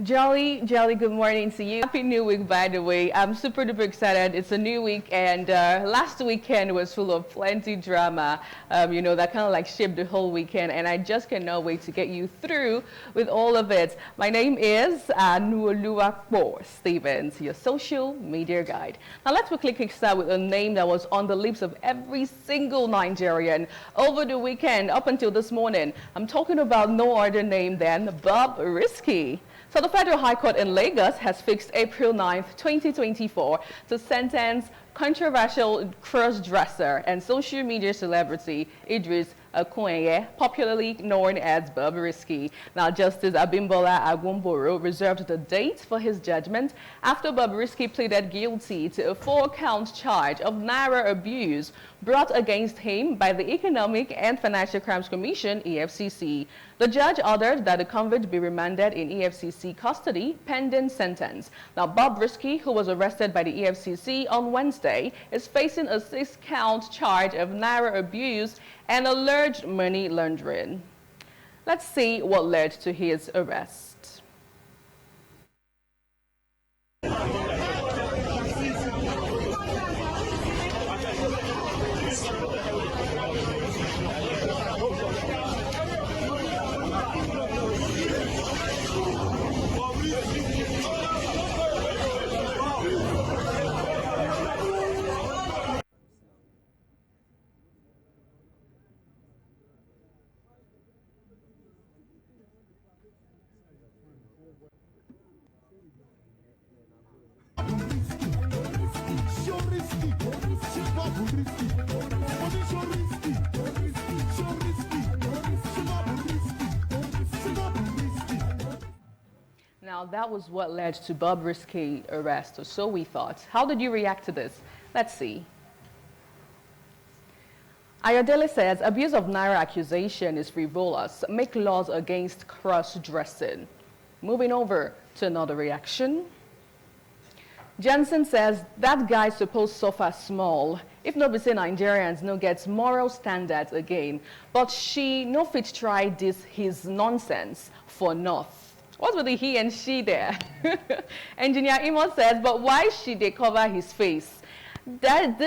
Jolly, good morning to you. Happy New Week, by the way. I'm super duper excited. It's a new week, and last weekend was full of plenty drama, that kind of like shaped the whole weekend, and I just cannot wait to get you through with all of it. My name is Nuoluwapo Stevens, your social media guide. Now, let's quickly kickstart with a name that was on the lips of every single Nigerian over the weekend up until this morning. I'm talking about no other name than Bobrisky. So the Federal High Court in Lagos has fixed April 9th, 2024 to sentence controversial cross-dresser and social media celebrity Idris, popularly known as Bobrisky. Now, Justice Abimbola Awogboro reserved the date for his judgment after Bobrisky pleaded guilty to a 4-count charge of Naira abuse brought against him by the Economic and Financial Crimes Commission, EFCC. The judge ordered that the convict be remanded in EFCC custody pending sentence. Now, Bobrisky, who was arrested by the EFCC on Wednesday, is facing a 6-count charge of Naira abuse and alleged money laundering. Let's see what led to his arrest. Now, that was what led to Bobrisky's arrest, or so we thought. How did you react to this? Let's see. Ayodele says, abuse of Naira accusation is frivolous. Make laws against cross-dressing. Moving over to another reaction. Johnson says, that guy supposed suffer small. If not be say Nigerians no get moral standards again. But she no fit try this his nonsense for north. What with the he and she there? Engineer Imo says, but why should they cover his face? That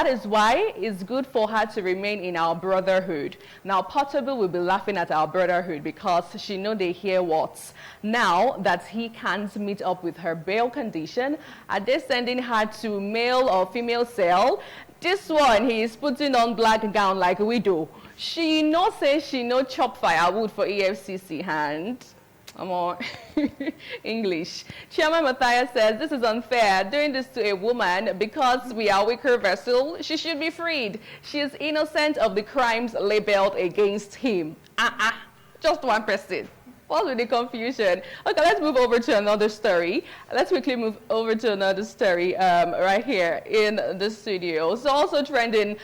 is why it's good for her to remain in our brotherhood. Now, Portable will be laughing at our brotherhood because she know they hear what. Now that he can't meet up with her bail condition, are they sending her to male or female cell? This one, he is putting on black gown like we do. She no say she no chop firewood for EFCC hand. I'm on English. Chairman Matthias says, this is unfair. Doing this to a woman because we are weaker vessel, she should be freed. She is innocent of the crimes labeled against him. Just one person. What's with the confusion? Okay, let's move over to another story. Let's quickly move over to another story right here in the studio. So also trending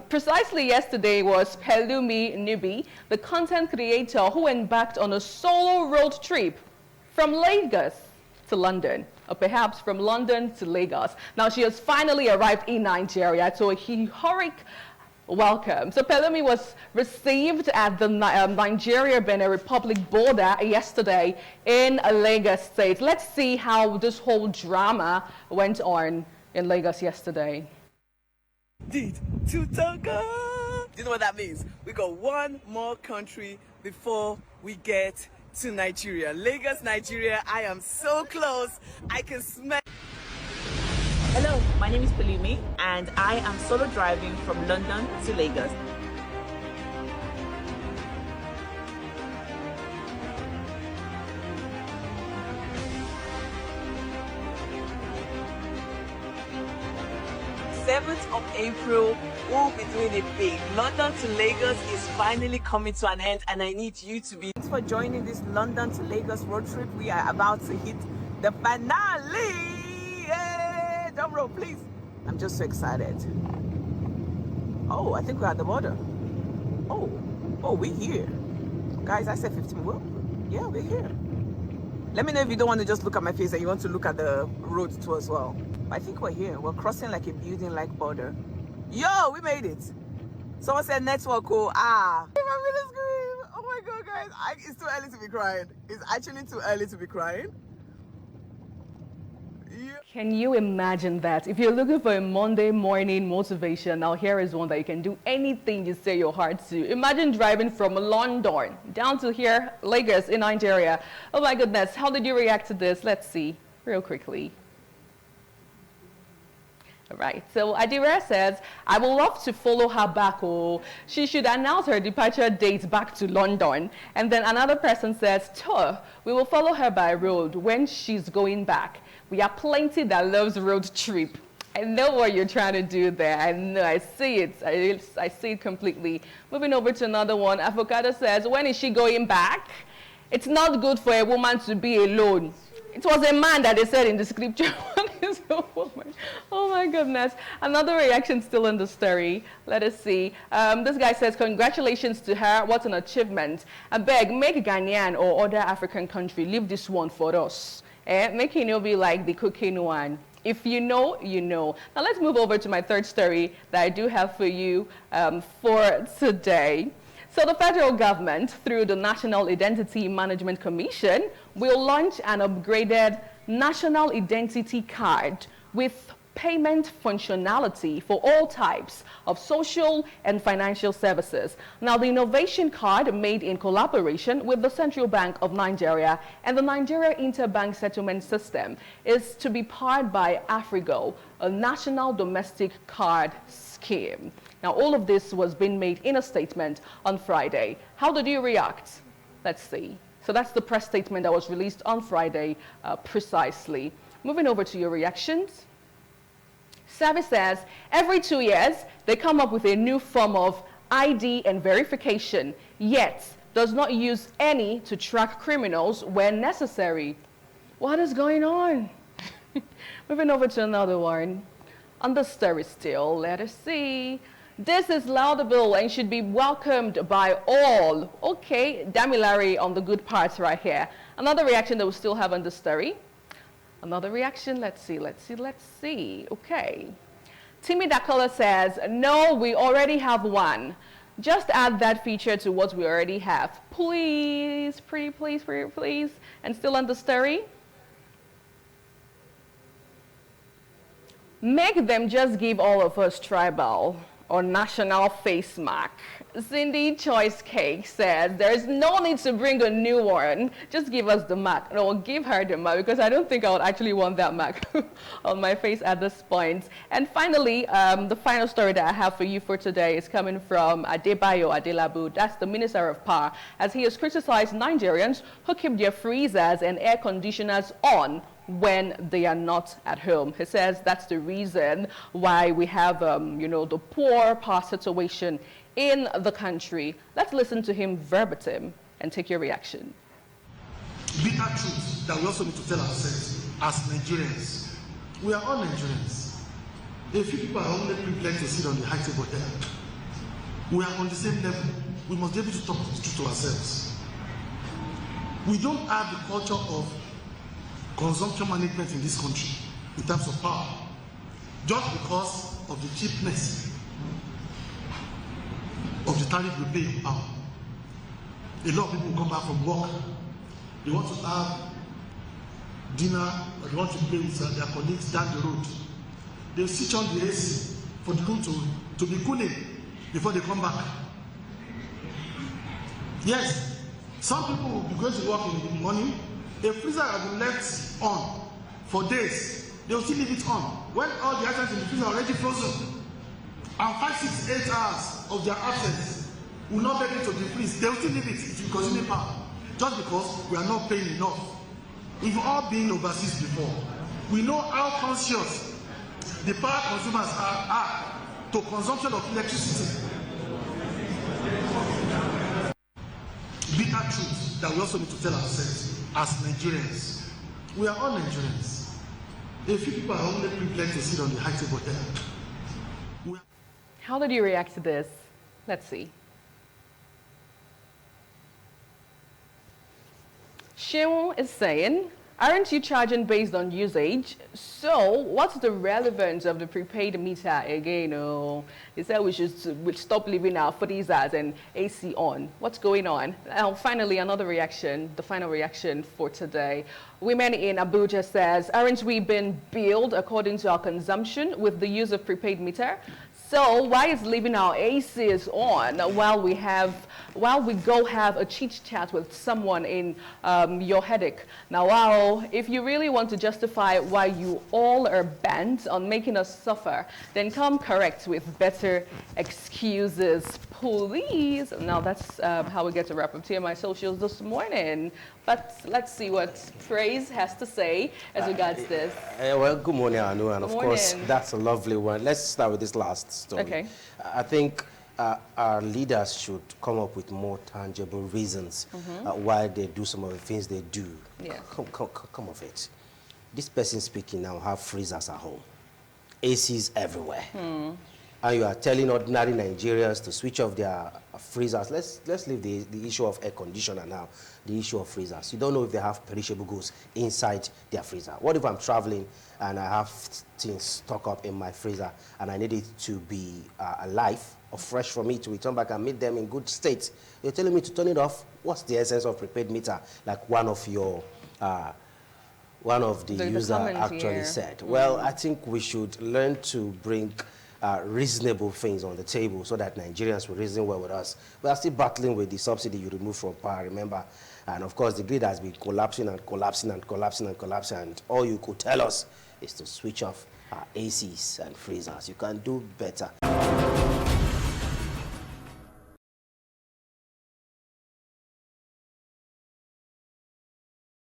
precisely yesterday was Pelumi Nubi, the content creator who embarked on a solo road trip from Lagos to London, or perhaps from London to Lagos. Now she has finally arrived in Nigeria to a historic welcome. So Pelumi was received at the Nigeria-Benin Republic border yesterday in Lagos State. Let's see how this whole drama went on in Lagos yesterday. To Toke. Do you know what that means? We got one more country before we get to Nigeria. Lagos, Nigeria. I am so close. I can smell. Hello, my name is Pelumi and I am solo driving from London to Lagos. April, we'll be doing it big. London to Lagos is finally coming to an end and I need you to be. Thanks for joining this London to Lagos road trip. We are about to hit the finale. Drum roll, please. I'm just so excited. Oh, I think we're at the border. Oh, we're here. Guys, I said 15. Well, yeah, we're here. Let me know if you don't want to just look at my face and you want to look at the road too as well. I think we're here. We're crossing like a building-like border. Yo, we made it. Someone said network. Oh, I'm gonna scream. Oh my God, guys. It's too early to be crying. It's actually too early to be crying. Yeah. Can you imagine that? If you're looking for a Monday morning motivation, now here is one that you can do anything you say your heart to. Imagine driving from London down to here, Lagos in Nigeria. Oh my goodness, how did you react to this? Let's see, real quickly. All right, so Adira says, I would love to follow her back. Oh, she should announce her departure date back to London. And then another person says, we will follow her by road when she's going back. We are plenty that loves road trip. I know what you're trying to do there. I know, I see it. I see it completely. Moving over to another one. Avocado says, when is she going back? It's not good for a woman to be alone. It was a man that they said in the scripture. Oh my goodness. Another reaction still in the story. Let us see. This guy says, congratulations to her. What an achievement. I beg, make Ghanaian or other African country leave this one for us. Make it be like the cocaine one. If you know, you know. Now let's move over to my third story that I do have for you for today. So the federal government, through the National Identity Management Commission, will launch an upgraded National Identity Card with payment functionality for all types of social and financial services. Now, the innovation card, made in collaboration with the Central Bank of Nigeria and the Nigeria Interbank Settlement System, is to be powered by Afrigo, a national domestic card scheme. Now, all of this was being made in a statement on Friday. How did you react? Let's see. So that's the press statement that was released on Friday precisely. Moving over to your reactions. Savi says, every 2 years, they come up with a new form of ID and verification, yet does not use any to track criminals when necessary. What is going on? Moving over to another one. On the story still, let us see. This is laudable and should be welcomed by all. Okay, Damilare on the good parts right here. Another reaction that we still have on the story. Another reaction, let's see. Okay. Timmy Dakola says, no, we already have one. Just add that feature to what we already have. Please, pretty please, pretty please. And still on the story. Make them just give all of us tribal or national face mark. Cindy Choice Cake says, there's no need to bring a new one. Just give us the mark. No, give her the mark, because I don't think I would actually want that mark on my face at this point. And finally, the final story that I have for you for today is coming from Adebayo Adelabu. That's the Minister of Power, as he has criticized Nigerians who keep their freezers and air conditioners on when they are not at home. He says that's the reason why we have, the poor power situation in the country. Let's listen to him verbatim and take your reaction. Bitter truth that we also need to tell ourselves as Nigerians. We are all Nigerians. A few people are only privileged to sit on the high table there. We are on the same level. We must be able to talk the truth to ourselves. We don't have the culture of consumption management in this country in terms of power, just because of the cheapness of the tariff we pay in power. A lot of people come back from work, they want to have dinner, or they want to play with their colleagues down the road. They switch on the AC for the room to be cooling before they come back. Yes, some people will be going to work in the morning. A freezer has been left on for days. They will still leave it on when all the items in the freezer are already frozen. And 5, 6, 8 hours of their absence will not be able to defreeze. They will still leave it. It will consume power. Just because we are not paying enough. We've all been overseas before. We know how conscious the power consumers are to consumption of electricity. Bitter truth that we also need to tell ourselves as Nigerians. We are all Nigerians. A few people are only privileged to sit on the high table there. How did you react to this? Let's see. Shion is saying, Aren't you charging based on usage? So, what's the relevance of the prepaid meter again? Oh, they said we should stop leaving our freezers and AC on. What's going on? Now, finally, another reaction, the final reaction for today. Women in Abuja says, aren't we being billed according to our consumption with the use of prepaid meter? So why is leaving our ACs on while we go have a chit chat with someone in your headache? Now, wow, if you really want to justify why you all are bent on making us suffer, then come correct with better excuses, please. Now that's how we get to wrap up TMI socials this morning. But let's see what Praise has to say as regards this. Well, good morning, Anu, and of course, that's a lovely one. Let's start with this last story. Okay. I think our leaders should come up with more tangible reasons why they do some of the things they do. Yeah. Come of it. This person speaking now have freezers at home, ACs everywhere. And you are telling ordinary Nigerians to switch off their freezers. Let's leave the issue of air conditioner now, the issue of freezers. You don't know if they have perishable goods inside their freezer. What if I'm traveling and I have things stocked up in my freezer and I need it to be alive or fresh for me to return back and meet them in good state? You're telling me to turn it off? What's the essence of prepaid meter? Like one of the users actually said. Well, I think we should learn to bring reasonable things on the table so that Nigerians will reason well with us. We are still battling with the subsidy you remove from power, remember? And of course, the grid has been collapsing and collapsing and collapsing and collapsing, and all you could tell us is to switch off our ACs and freezers. You can do better.